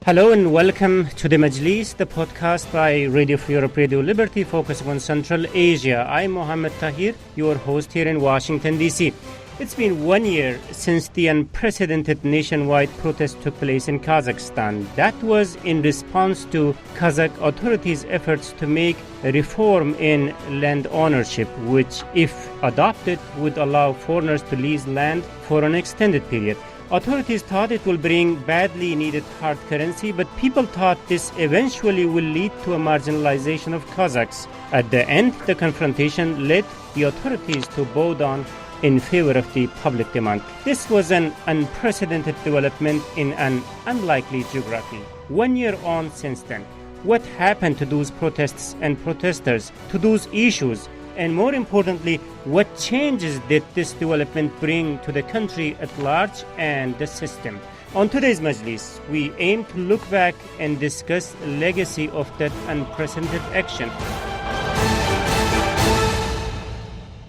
Hello and welcome to the Majlis, the podcast by Radio Free Europe, Radio Liberty, focusing on Central Asia. I'm Mohammed Tahir, your host here in Washington, D.C. It's been 1 year since the unprecedented nationwide protest took place in Kazakhstan. That was in response to Kazakh authorities' efforts to make a reform in land ownership, which, if adopted, would allow foreigners to lease land for an extended period. Authorities thought it will bring badly needed hard currency, but people thought this eventually will lead to a marginalization of Kazakhs. At the end, the confrontation led the authorities to bow down in favor of the public demand. This was an unprecedented development in an unlikely geography. 1 year on since then, what happened to those protests and protesters, to those issues? And more importantly, what changes did this development bring to the country at large and the system? On today's Majlis, we aim to look back and discuss the legacy of that unprecedented action.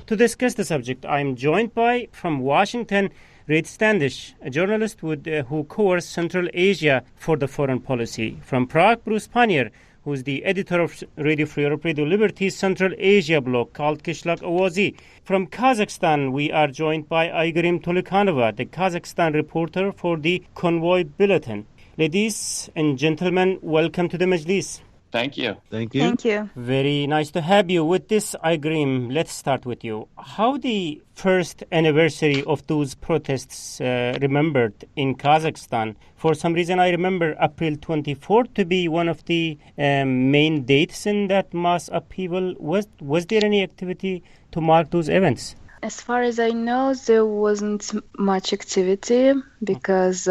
To discuss the subject, I am joined by, from Washington, Reid Standish, a journalist who covers Central Asia for the Foreign Policy. From Prague, Bruce Pannier, who is the editor of Radio Free Europe, Radio Liberty's Central Asia blog called Kishlak Owazi. From Kazakhstan, we are joined by Aygarim Tolukhanova, the Kazakhstan reporter for the Convoy Bulletin. Ladies and gentlemen, welcome to the Majlis. Thank you. Thank you. Thank you. Very nice to have you. With this, Aygarim, let's start with you. How the first anniversary of those protests remembered in Kazakhstan? For some reason, I remember April 24th to be one of the main dates in that mass upheaval. Was there any activity to mark those events? As far as I know, there wasn't much activity because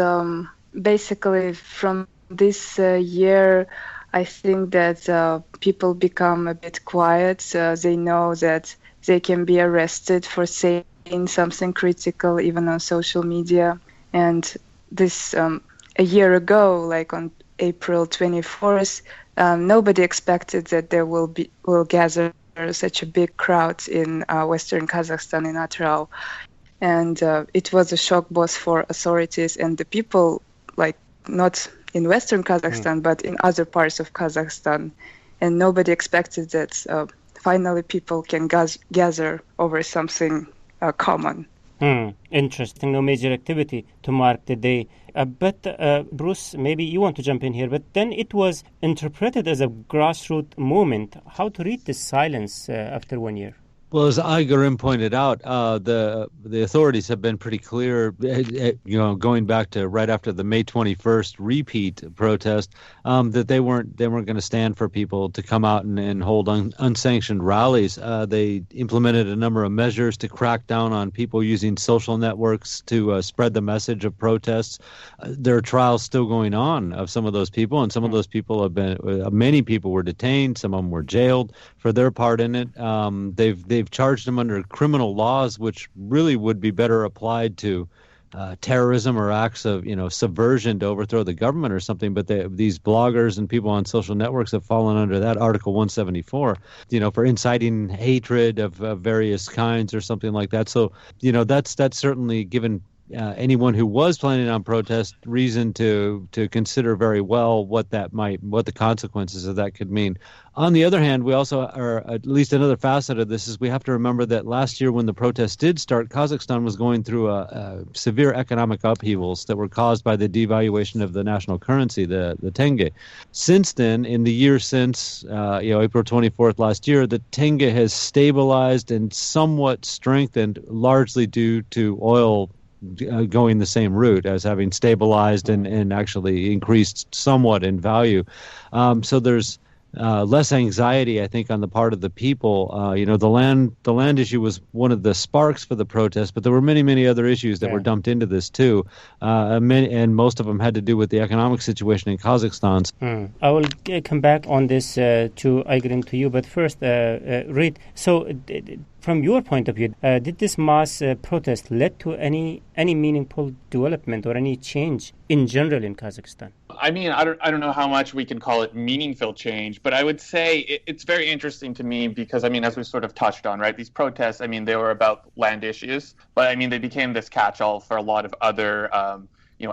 basically from this year, I think that people become a bit quiet. They know that they can be arrested for saying something critical, even on social media. And this a year ago, like on April 24th, nobody expected that there will gather such a big crowd in Western Kazakhstan, in Atyrau. And it was a shock both for authorities and the people, like not in Western Kazakhstan, but in other parts of Kazakhstan. And nobody expected that finally people can gather over something common. Interesting. No major activity to mark the day. But Bruce, maybe you want to jump in here, but then it was interpreted as a grassroots movement. How to read this silence after 1 year? Well, as Aygarim pointed out, the authorities have been pretty clear, going back to right after the May 21st repeat protest, that they weren't going to stand for people to come out and hold unsanctioned rallies. They implemented a number of measures to crack down on people using social networks to spread the message of protests. There are trials still going on of some of those people, and some of those people many people were detained, some of them were jailed for their part in it. They've charged them under criminal laws, which really would be better applied to terrorism or acts of subversion to overthrow the government or something. But these bloggers and people on social networks have fallen under that Article 174, for inciting hatred of various kinds or something like that. So that's certainly given anyone who was planning on protest reason to consider very well what the consequences of that could mean. On the other hand, we also are, at least another facet of this is we have to remember that last year when the protests did start, Kazakhstan was going through a severe economic upheavals that were caused by the devaluation of the national currency, the tenge. Since then, in the year since April 24th last year, the tenge has stabilized and somewhat strengthened, largely due to oil going the same route as having stabilized and actually increased somewhat in value. So there's less anxiety, I think, on the part of the people. The land issue was one of the sparks for the protest, but there were many other issues that were dumped into this too, and most of them had to do with the economic situation in Kazakhstan. I will come back on this to Aygarim, to you, but first, Reid. So, from your point of view, did this mass protest led to any meaningful development or any change in general in Kazakhstan? I mean, I don't know how much we can call it meaningful change, but I would say it's very interesting to me because, I mean, as we sort of touched on, right, these protests, I mean, they were about land issues, but I mean, they became this catch-all for a lot of other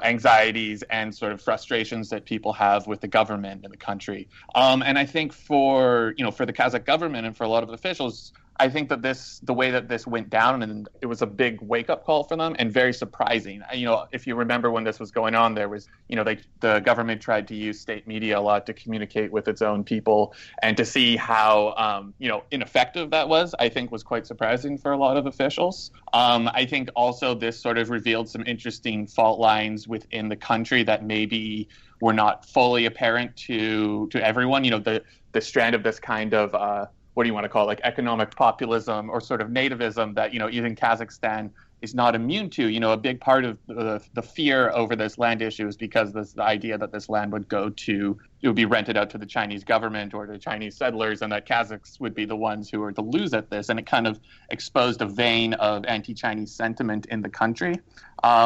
anxieties and sort of frustrations that people have with the government and the country. And I think for the Kazakh government and for a lot of officials, I think that the way that this went down, and it was a big wake-up call for them and very surprising. If you remember when this was going on, there was, the government tried to use state media a lot to communicate with its own people, and to see how, ineffective that was, I think was quite surprising for a lot of officials. I think also this sort of revealed some interesting fault lines within the country that maybe were not fully apparent to everyone. The strand of this kind of what do you want to call it, like economic populism or sort of nativism that, even Kazakhstan is not immune to. A big part of the fear over this land issue is because the idea that this land would be rented out to the Chinese government or to Chinese settlers, and that Kazakhs would be the ones who are to lose at this. And it kind of exposed a vein of anti-Chinese sentiment in the country,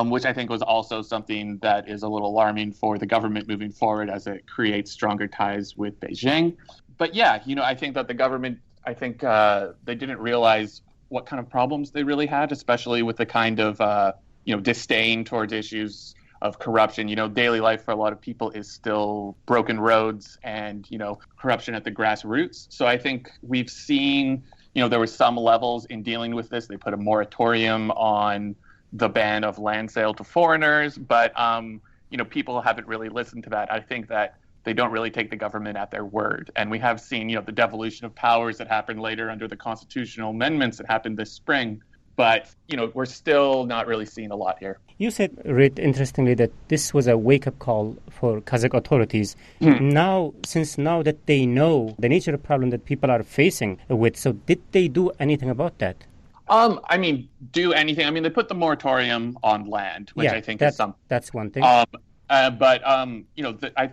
which I think was also something that is a little alarming for the government moving forward as it creates stronger ties with Beijing. But yeah, I think that the government, they didn't realize what kind of problems they really had, especially with the kind of, disdain towards issues of corruption. Daily life for a lot of people is still broken roads and, corruption at the grassroots. So I think we've seen, there were some levels in dealing with this. They put a moratorium on the ban of land sale to foreigners, but, people haven't really listened to that. I think that they don't really take the government at their word. And we have seen, the devolution of powers that happened later under the constitutional amendments that happened this spring. But, we're still not really seeing a lot here. You said, Rit, interestingly, that this was a wake-up call for Kazakh authorities. Now that they know the nature of the problem that people are facing with, so did they do anything about that? Do anything. They put the moratorium on land, which I think is something. That's one thing. I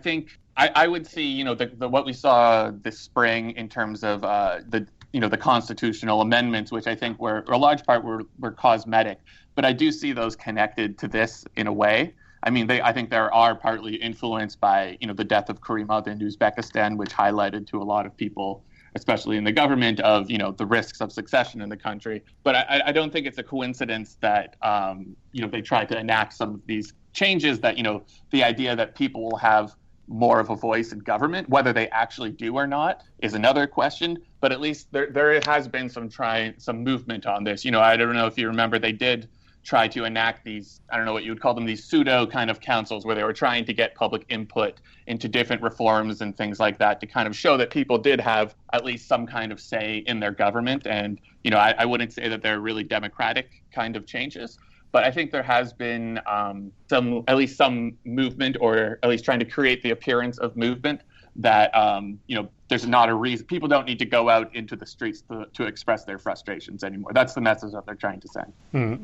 think I would see, what we saw this spring in terms of the constitutional amendments, which I think were a large part were cosmetic, but I do see those connected to this in a way. I think there are partly influenced by, the death of Karimov in Uzbekistan, which highlighted to a lot of people, especially in the government, of, the risks of succession in the country. But I don't think it's a coincidence that, they tried to enact some of these changes that, the idea that people will have more of a voice in government, whether they actually do or not is another question. But at least there has been some movement on this. I don't know if you remember, they did try to enact these, I don't know what you would call them, these pseudo kind of councils where they were trying to get public input into different reforms and things like that to kind of show that people did have at least some kind of say in their government. And, I wouldn't say that they're really democratic kind of changes. But I think there has been at least some movement, or at least trying to create the appearance of movement that, there's not a reason. People don't need to go out into the streets to express their frustrations anymore. That's the message that they're trying to send.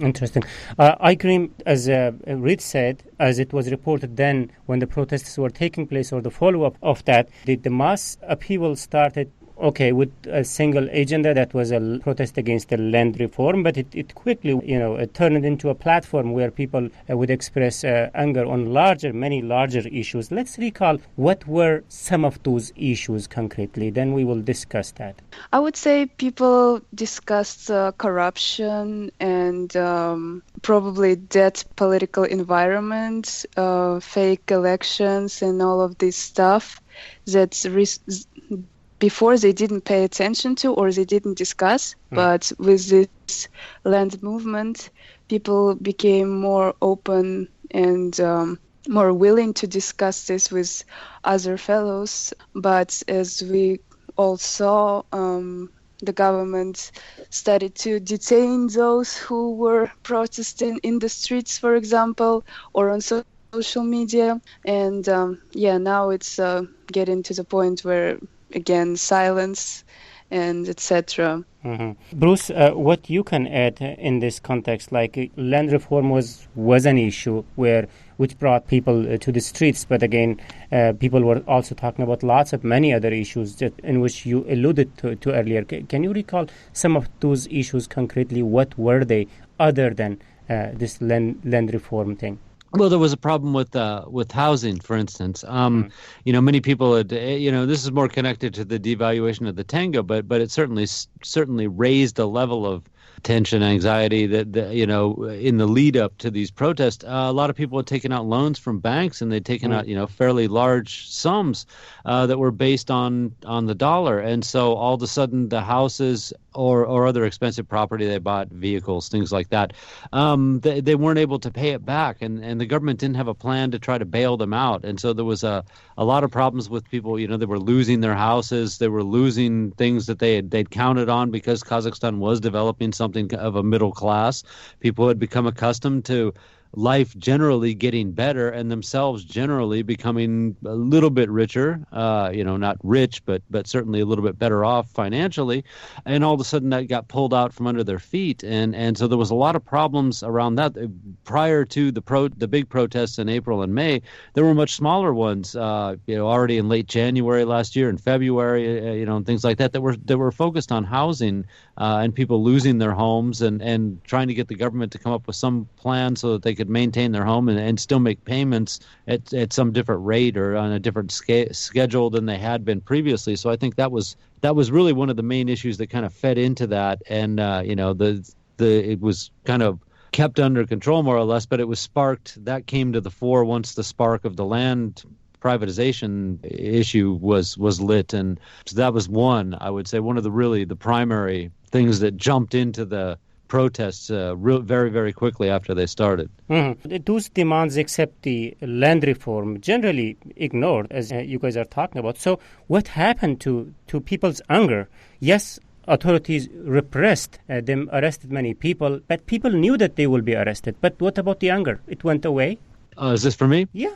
Interesting. I agree, as Reed said, as it was reported then when the protests were taking place, or the follow-up of that, the mass upheaval started with a single agenda that was a protest against the land reform, but it quickly, it turned into a platform where people would express anger on many larger issues. Let's recall what were some of those issues concretely, then we will discuss that. I would say people discussed corruption and probably that political environment, fake elections and all of this stuff that before they didn't pay attention to, or they didn't discuss. But with this land movement, people became more open and more willing to discuss this with other fellows. But as we all saw, the government started to detain those who were protesting in the streets, for example, or on social media. And now it's getting to the point where, again, silence and etc. Bruce, what you can add in this context, like land reform was an issue which brought people to the streets, but again, people were also talking about many other issues in which you alluded to earlier. Can you recall some of those issues concretely? What were they other than this land reform thing? Well, there was a problem with housing, for instance. Many people had, this is more connected to the devaluation of the tenge, but it certainly raised the level tension, anxiety that you know, in the lead up to these protests, a lot of people had taken out loans from banks, and they'd taken out, you know, fairly large sums that were based on the dollar. And so all of a sudden the houses or other expensive property they bought, vehicles, things like that, they weren't able to pay it back, and the government didn't have a plan to try to bail them out. And so there was a lot of problems with people. You know, they were losing their houses, they were losing things that they'd counted on, because Kazakhstan was developing something of a middle class. People had become accustomed to life generally getting better, and themselves generally becoming a little bit richer, you know, not rich, but certainly a little bit better off financially. And all of a sudden that got pulled out from under their feet. And so there was a lot of problems around that. Prior to the big protests in April and May, there were much smaller ones, you know, already in late January last year, in February, you know, and things like that were focused on housing and people losing their homes, and trying to get the government to come up with some plan so that they could maintain their home and still make payments at some different rate or on a different schedule than they had been previously. So I think that was really one of the main issues that kind of fed into that. And you know, it was kind of kept under control more or less, but it was sparked. That came to the fore once the spark of the land privatization issue was lit. And so that was one, I would say, one of the primary things that jumped into the protests very, very quickly after they started. Those demands, except the land reform, generally ignored, as you guys are talking about. So what happened to people's anger? Yes, authorities repressed them, arrested many people, but people knew that they will be arrested. But what about the anger? It went away? Is this for me? Yeah.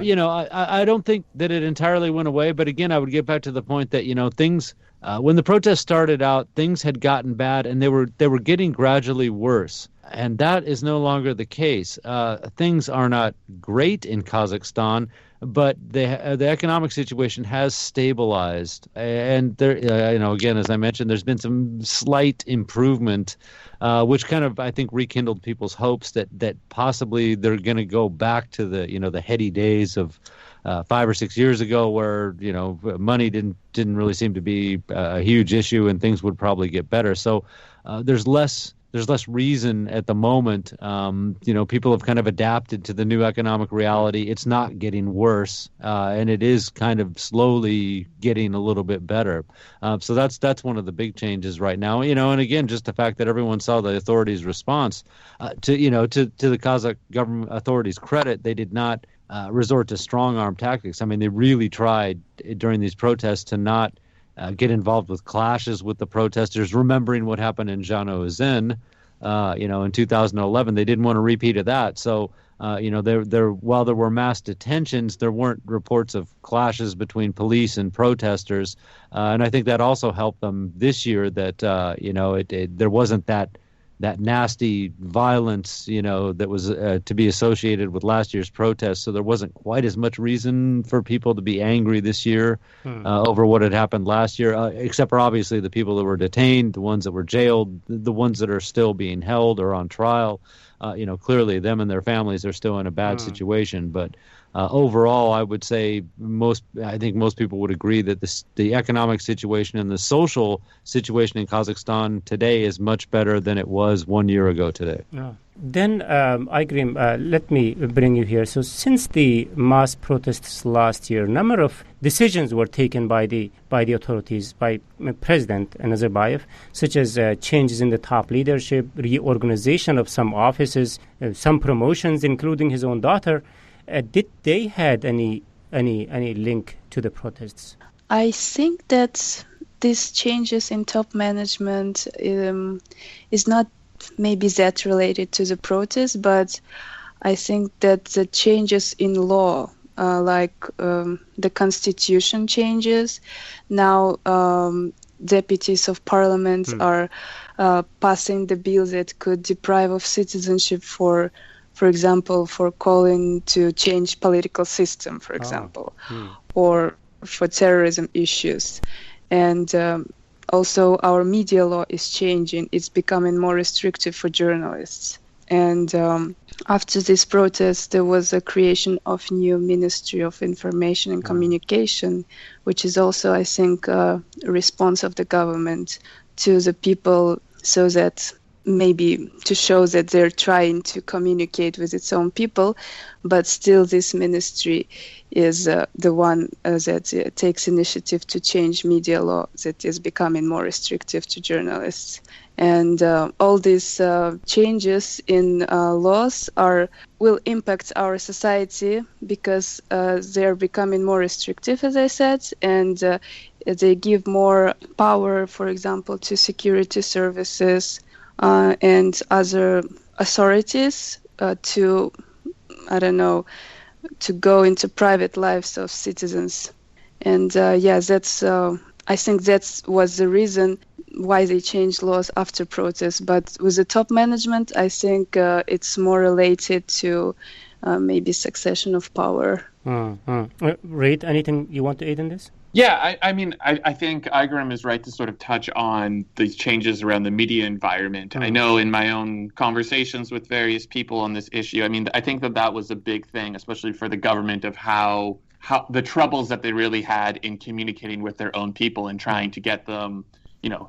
You know, I don't think that it entirely went away. But again, I would get back to the point that, you know, things, when the protests started out, things had gotten bad, and they were getting gradually worse. And that is no longer the case. Things are not great in Kazakhstan, but the economic situation has stabilized. And there, you know, again, as I mentioned, there's been some slight improvement, which kind of, I think, rekindled people's hopes that possibly they're going to go back to the, you know, the heady days of 5 or 6 years ago, where, you know, money didn't really seem to be a huge issue, and things would probably get better. So there's less reason at the moment. You know, people have kind of adapted to the new economic reality. It's not getting worse, and it is kind of slowly getting a little bit better. So that's one of the big changes right now. You know, and again, just the fact that everyone saw the authorities' response to the Kazakh government authorities' credit, they did not resort to strong-arm tactics. I mean, they really tried during these protests to not get involved with clashes with the protesters, remembering what happened in Zhanaozen, you know, in 2011. They didn't want a repeat of that. So, you know, while there were mass detentions, there weren't reports of clashes between police and protesters. And I think that also helped them this year, that, you know, there wasn't that nasty violence, you know, that was to be associated with last year's protests. So there wasn't quite as much reason for people to be angry this year over what had happened last year, except for obviously the people that were detained, the ones that were jailed, the ones that are still being held or on trial. You know, clearly them and their families are still in a bad situation. But overall, I would say I think most people would agree that the economic situation and the social situation in Kazakhstan today is much better than it was 1 year ago today. Then, Igrim, let me bring you here. So since the mass protests last year, a number of decisions were taken by the authorities, by President Nazarbayev, such as changes in the top leadership, reorganization of some offices, some promotions, including his own daughter. Did they had any link to the protests? I think that these changes in top management is not maybe that related to the protests, but I think that the changes in law, like the constitution changes, now deputies of parliament are passing the bill that could deprive of citizenship for example, for calling to change political system, for example, or for terrorism issues. And also our media law is changing. It's becoming more restrictive for journalists. And after this protest, there was a creation of new Ministry of Information and Communication, which is also, I think, a response of the government to the people so that maybe to show that they're trying to communicate with its own people, but still this ministry is the one that takes initiative to change media law that is becoming more restrictive to journalists. And all these changes in laws will impact our society because they're becoming more restrictive, as I said, and they give more power, for example, to security services and other authorities to go into private lives of citizens. And that's I think that was the reason why they changed laws after protests. But with the top management, I think it's more related to maybe succession of power. Reid, anything you want to add in this? Yeah, I think Igrim is right to sort of touch on these changes around the media environment. I know in my own conversations with various people on this issue, I think that was a big thing, especially for the government, of how the troubles that they really had in communicating with their own people and trying to get them,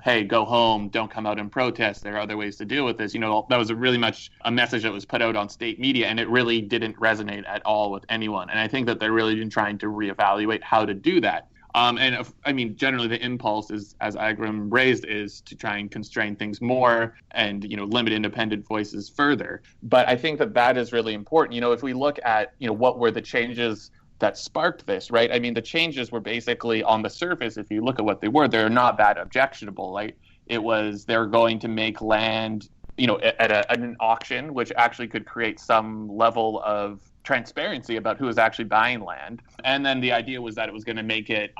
hey, go home, don't come out and protest. There are other ways to deal with this. That was really much a message that was put out on state media, and it really didn't resonate at all with anyone. And I think that they're really been trying to reevaluate how to do that. Generally the impulse is, as Igrim raised, is to try and constrain things more and, limit independent voices further. But I think that is really important. If we look at, what were the changes that sparked this, right? The changes were basically on the surface. If you look at what they were, they're not that objectionable. Like they're going to make land, at an auction, which actually could create some level of transparency about who is actually buying land. And then the idea was that it was going to make it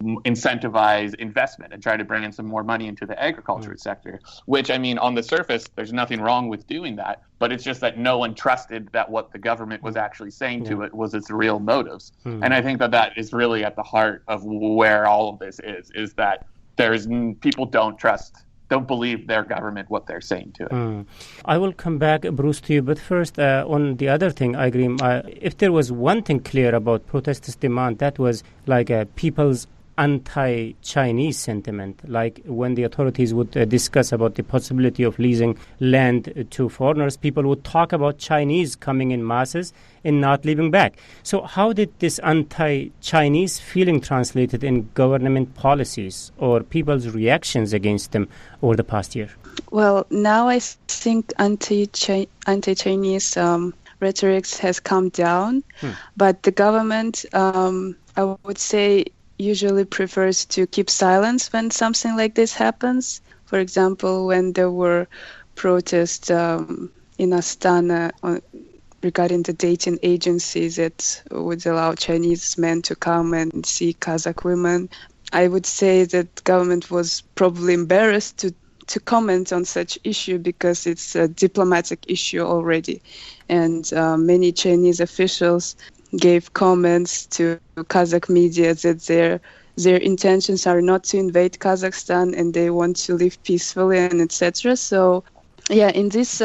incentivize investment and try to bring in some more money into the agriculture sector, which, on the surface, there's nothing wrong with doing that. But it's just that no one trusted that what the government was actually saying to it was its real motives. And I think that is really at the heart of where all of this is that people don't believe their government, what they're saying to it. I will come back, Bruce, to you. But first, on the other thing, I agree. If there was one thing clear about protesters' demand, that was like people's anti-Chinese sentiment. Like when the authorities would discuss about the possibility of leasing land to foreigners, people would talk about Chinese coming in masses and not leaving back. So how did this anti-Chinese feeling translated in government policies or people's reactions against them over the past year? Well, now I think anti-Chinese rhetoric has calmed down, but the government, I would say, usually prefers to keep silence when something like this happens. For example, when there were protests in Astana regarding the dating agencies that would allow Chinese men to come and see Kazakh women, I would say that government was probably embarrassed to comment on such issue because it's a diplomatic issue already. And many Chinese officials gave comments to Kazakh media that their intentions are not to invade Kazakhstan and they want to live peacefully and etc. So, in these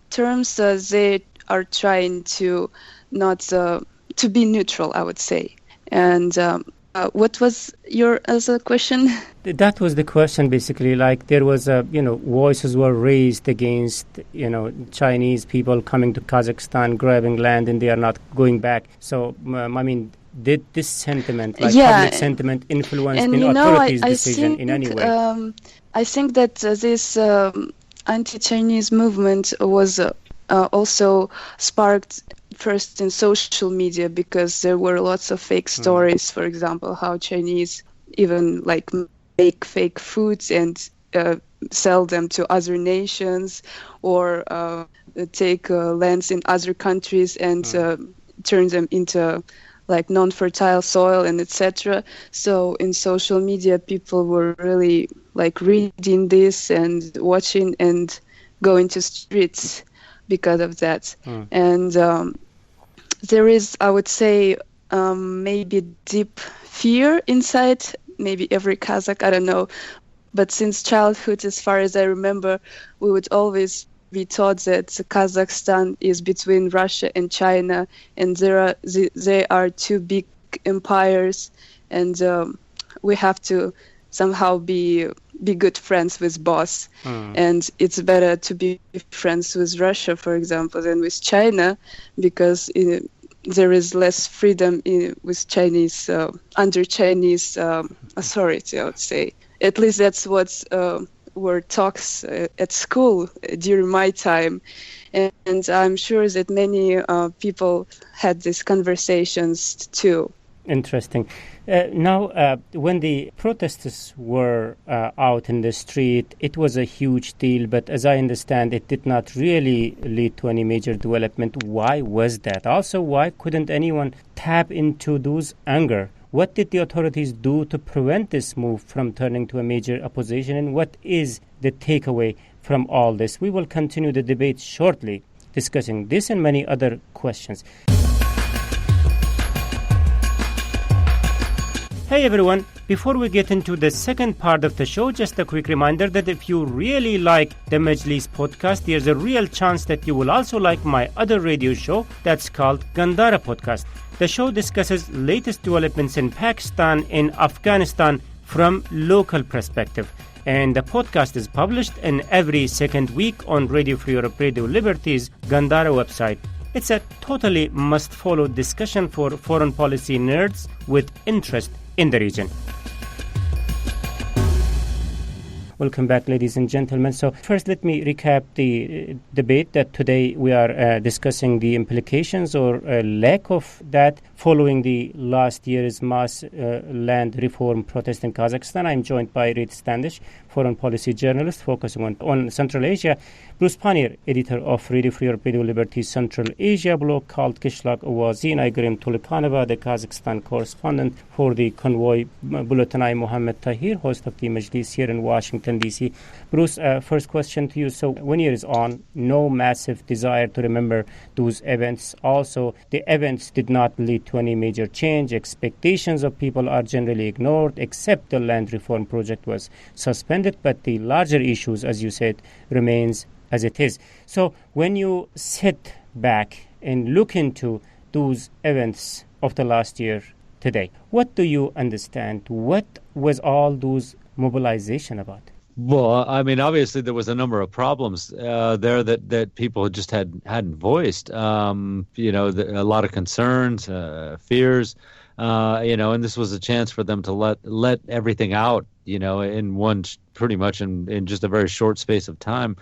terms, they are trying to not to be neutral, I would say. And what was your other question? That was the question, basically. Like there was voices were raised against, Chinese people coming to Kazakhstan, grabbing land, and they are not going back. So, did this sentiment, public sentiment, influence the authorities' decision in any way? I think that this anti-Chinese movement was also sparked first in social media because there were lots of fake stories, for example, how Chinese even make fake foods and sell them to other nations or take lands in other countries and turn them into non-fertile soil and etc. So in social media, people were really reading this and watching and going to streets because of that. And there is, I would say, maybe deep fear inside maybe every Kazakh, I don't know. But since childhood, as far as I remember, we would always be taught that Kazakhstan is between Russia and China, and they are two big empires, and we have to somehow be good friends with boss. And it's better to be friends with Russia, for example, than with China, because there is less freedom with Chinese under Chinese authority, I would say. At least that's what were talks at school during my time, and I'm sure that many people had these conversations too. Interesting. Now, when the protesters were out in the street, it was a huge deal, but as I understand, it did not really lead to any major development. Why was that? Also, why couldn't anyone tap into those anger? What did the authorities do to prevent this move from turning to a major opposition, and what is the takeaway from all this? We will continue the debate shortly, discussing this and many other questions. Hey everyone, before we get into the second part of the show, just a quick reminder that if you really like the Majlis podcast, there's a real chance that you will also like my other radio show that's called Gandhara Podcast. The show discusses latest developments in Pakistan and Afghanistan from local perspective. And the podcast is published in every second week on Radio Free Europe Radio Liberty's Gandhara website. It's a totally must-follow discussion for foreign policy nerds with interest in the region. Welcome back, ladies and gentlemen. So first, let me recap the debate that today we are discussing the implications or lack of that following the last year's mass land reform protest in Kazakhstan. I'm joined by Reed Standish, foreign policy journalist focusing on Central Asia, Bruce Pannier, editor of Radio Free Europe Radio Liberty's Central Asia blog called Kishlak Owazi, and Igrim Tulipanova, the Kazakhstan correspondent for the Convoy Bulletin. I'm Mohammed Tahir, host of the Majlis here in Washington, D.C. Bruce, first question to you. So 1 year is on, no massive desire to remember those events. Also, the events did not lead to any major change. Expectations of people are generally ignored, except the land reform project was suspended. But the larger issues, as you said, remains as it is. So when you sit back and look into those events of the last year today, what do you understand? What was all those mobilization about? Well, I mean, obviously there was a number of problems there that people just hadn't voiced. A lot of concerns, fears, and this was a chance for them to let everything out, in pretty much in just a very short space of time.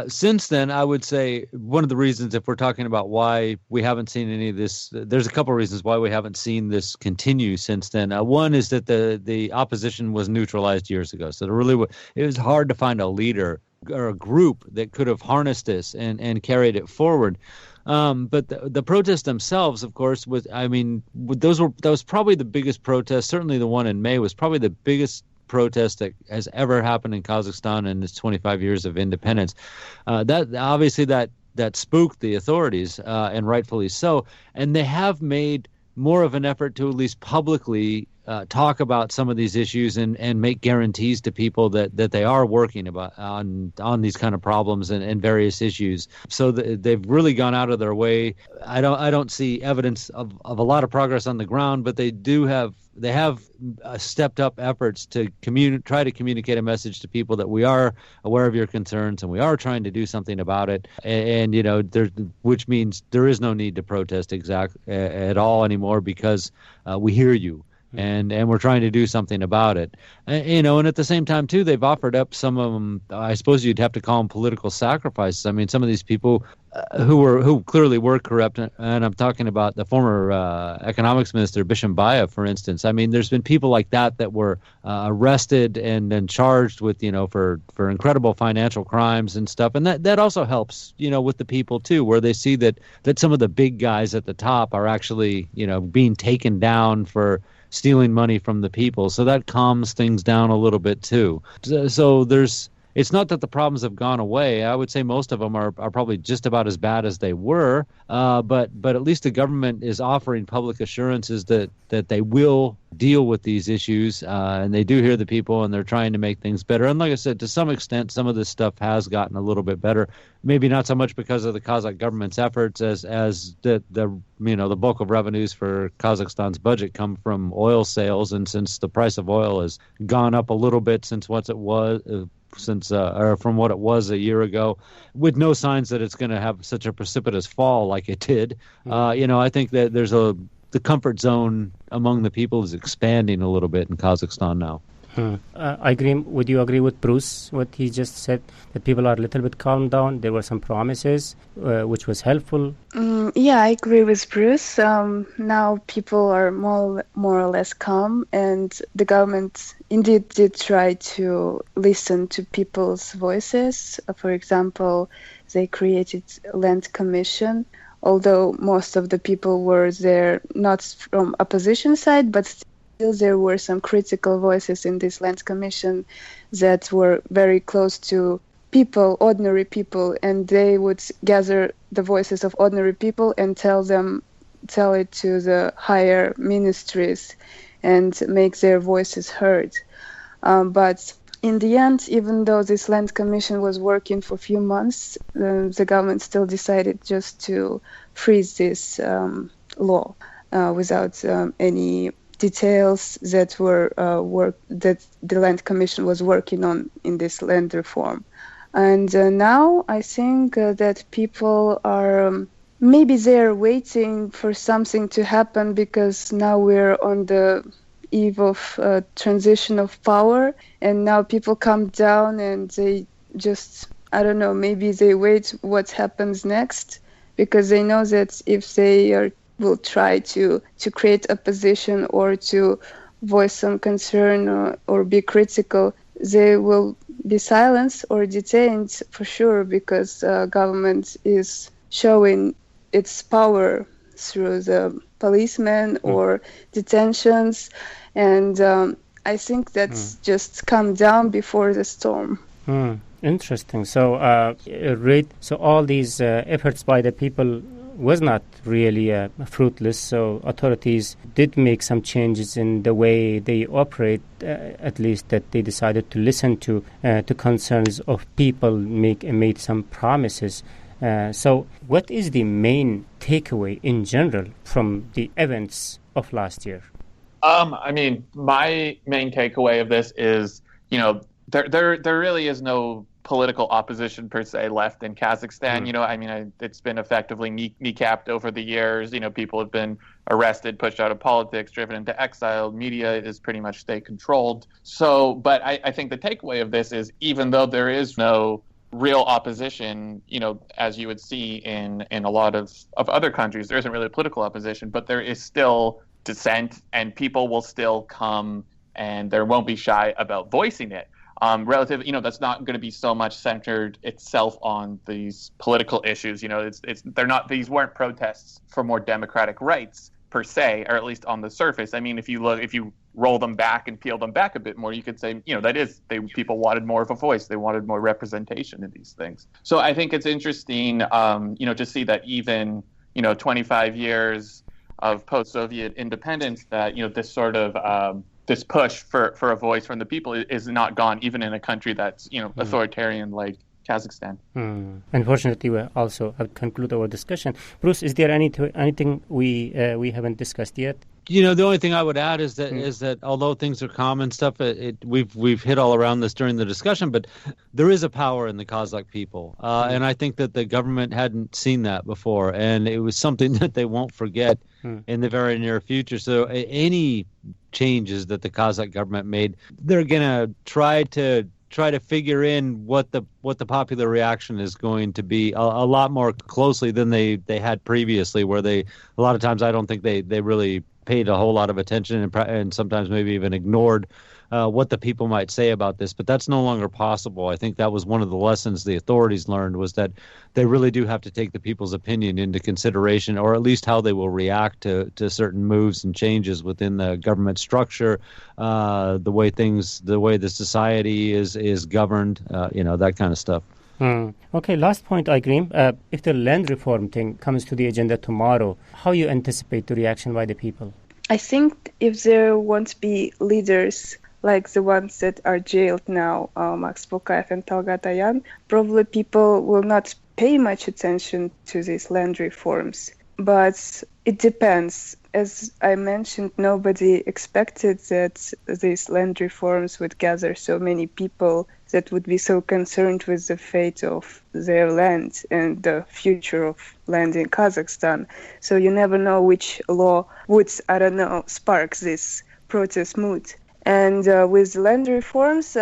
Since then, I would say one of the reasons, if we're talking about why we haven't seen any of this, there's a couple of reasons why we haven't seen this continue since then. One is that the opposition was neutralized years ago. So it was hard to find a leader or a group that could have harnessed this and carried it forward. But the protests themselves, of course, that was probably the biggest protest. Certainly the one in May was probably the biggest protest that has ever happened in Kazakhstan in its 25 years of independence. That spooked the authorities, and rightfully so. And they have made more of an effort to at least publicly talk about some of these issues and make guarantees to people that they are working on these kind of problems and various issues. So they've really gone out of their way. I don't see evidence of a lot of progress on the ground, but they have stepped up efforts to try to communicate a message to people that we are aware of your concerns and we are trying to do something about it. And which means there is no need to protest at all anymore because we hear you. And we're trying to do something about it. And at the same time, too, they've offered up some of them, I suppose you'd have to call them political sacrifices. I mean, some of these people who clearly were corrupt, and I'm talking about the former economics minister, Bishimbayev, for instance. I mean, there's been people like that were arrested and then charged with, for incredible financial crimes and stuff. And that also helps, with the people, too, where they see that some of the big guys at the top are actually, being taken down for stealing money from the people. So that calms things down a little bit too. So there's it's not that the problems have gone away. I would say most of them are probably just about as bad as they were. But at least the government is offering public assurances that they will deal with these issues, and they do hear the people, and they're trying to make things better. And like I said, to some extent, some of this stuff has gotten a little bit better. Maybe not so much because of the Kazakh government's efforts as the bulk of revenues for Kazakhstan's budget come from oil sales, and since the price of oil has gone up a little bit since what it was. Or from what it was a year ago, with no signs that it's going to have such a precipitous fall like it did. I think that the comfort zone among the people is expanding a little bit in Kazakhstan now. Would you agree with Bruce, what he just said, that people are a little bit calmed down? There were some promises, which was helpful. Yeah, I agree with Bruce. Now people are more or less calm, and the government indeed did try to listen to people's voices. For example, they created a land commission, although most of the people were there not from opposition side, but still there were some critical voices in this land commission that were very close to people, ordinary people, and they would gather the voices of ordinary people and tell it to the higher ministries and make their voices heard. But in the end, even though this land commission was working for a few months, the government still decided just to freeze this law without any details that that the land commission was working on in this land reform. And now I think that people are maybe they're waiting for something to happen, because now we're on the eve of transition of power, and now people come down and they just, I don't know, maybe they wait what happens next, because they know that if they will try to create opposition or to voice some concern or be critical, they will be silenced or detained for sure, because government is showing its power through the policemen or detentions, and I think that's just come down before the storm. Interesting. So, so all these efforts by the people was not really fruitless. So authorities did make some changes in the way they operate, at least that they decided to listen to concerns of people, made some promises. So what is the main takeaway in general from the events of last year? I mean, my main takeaway of this is, there really is no political opposition per se left in Kazakhstan. It's been effectively kneecapped over the years. People have been arrested, pushed out of politics, driven into exile. Media is pretty much state controlled. So, but I think the takeaway of this is, even though there is no real opposition, as you would see in a lot of other countries, there isn't really political opposition, but there is still dissent, and people will still come and there won't be shy about voicing it. That's not going to be so much centered itself on these political issues. These weren't protests for more democratic rights per se, or at least on the surface. I mean, if you roll them back and peel them back a bit more, you could say, people wanted more of a voice. They wanted more representation in these things. So I think it's interesting, to see that even, 25 years of post-Soviet independence, that, this sort of, this push for a voice from the people is not gone, even in a country that's authoritarian like Kazakhstan. Unfortunately, we also have to conclude our discussion. Bruce, is there anything we haven't discussed yet? The only thing I would add is that although things are calm and stuff, we've hit all around this during the discussion, but there is a power in the Kazakh people, and I think that the government hadn't seen that before, and it was something that they won't forget in the very near future. So any changes that the Kazakh government made, they're gonna try to figure in what the popular reaction is going to be a lot more closely than they had previously, where a lot of times I don't think they really paid a whole lot of attention and sometimes maybe even ignored what the people might say about this, but that's no longer possible. I think that was one of the lessons the authorities learned, was that they really do have to take the people's opinion into consideration, or at least how they will react to certain moves and changes within the government structure, the way the society is governed, that kind of stuff. Okay, last point, Igrim. If the land reform thing comes to the agenda tomorrow, how you anticipate the reaction by the people? I think if there won't be leaders like the ones that are jailed now, Max Bokayev and Talgat Ayan, probably people will not pay much attention to these land reforms. But it depends. As I mentioned, nobody expected that these land reforms would gather so many people that would be so concerned with the fate of their land and the future of land in Kazakhstan. So you never know which law would, spark this protest mood. And with land reforms,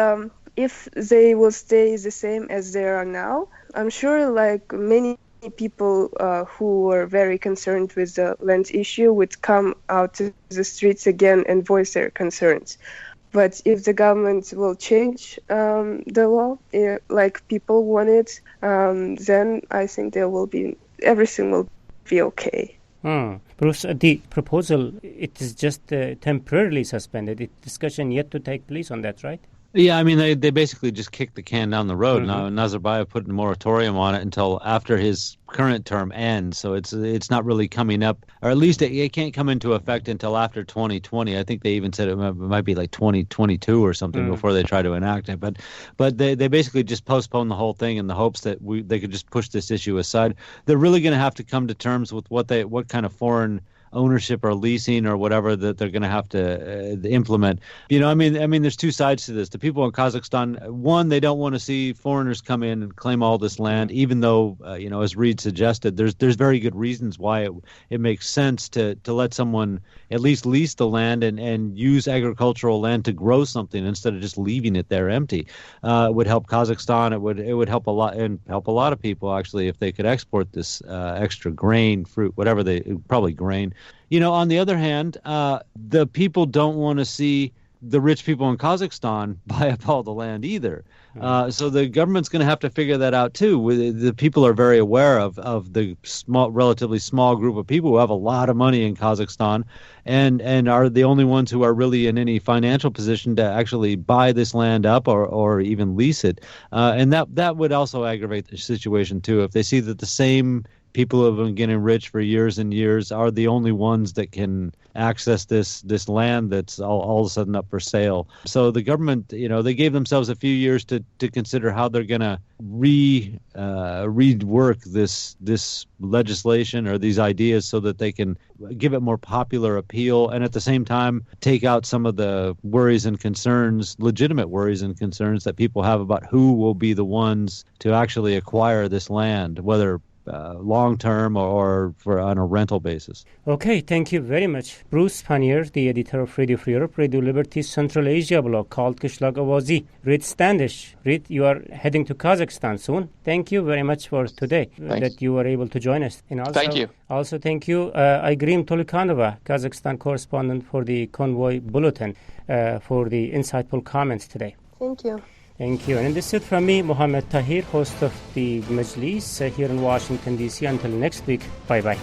if they will stay the same as they are now, I'm sure like many people who were very concerned with the land issue would come out to the streets again and voice their concerns. But if the government will change the law like people want it, then I think everything will be okay. Bruce, the proposal, it is just temporarily suspended. It's discussion yet to take place on that, right? Yeah, I mean, they basically just kicked the can down the road. Now Nazarbayev put a moratorium on it until after his current term ends, so it's not really coming up, or at least it can't come into effect until after 2020. I think they even said it might be like 2022 or something before they try to enact it. But they basically just postponed the whole thing in the hopes that they could just push this issue aside. They're really going to have to come to terms with what kind of foreign ownership or leasing or whatever that they're going to have to implement. I mean, there's two sides to this. The people in Kazakhstan, one, they don't want to see foreigners come in and claim all this land, even though, as Reed suggested, there's very good reasons why it makes sense to let someone at least lease the land and use agricultural land to grow something instead of just leaving it there empty. It would help Kazakhstan. It would help a lot, and help a lot of people actually, if they could export this extra grain, fruit, whatever probably grain. On the other hand, the people don't want to see the rich people in Kazakhstan buy up all the land either. So the government's going to have to figure that out too. The people are very aware of the relatively small group of people who have a lot of money in Kazakhstan and are the only ones who are really in any financial position to actually buy this land up or even lease it. And that would also aggravate the situation too, if they see that the same people who have been getting rich for years and years are the only ones that can access this land that's all of a sudden up for sale. So the government, they gave themselves a few years to consider how they're going to rework this legislation or these ideas so that they can give it more popular appeal and at the same time take out some of the worries and concerns, legitimate worries and concerns that people have about who will be the ones to actually acquire this land, whether long-term or on a rental basis. Okay, thank you very much. Bruce Pannier, the editor of Radio Free Europe, Radio Liberty's Central Asia blog called Qishloq Avazi. Reed Standish. Reed, you are heading to Kazakhstan soon. Thank you very much for today that you were able to join us. And also, thank you. Also, thank you, Igrim Tolikanova, Kazakhstan correspondent for the Convoy Bulletin, for the insightful comments today. Thank you. Thank you. And this is it from me, Mohammed Tahir, host of the Majlis here in Washington, D.C. Until next week, bye-bye.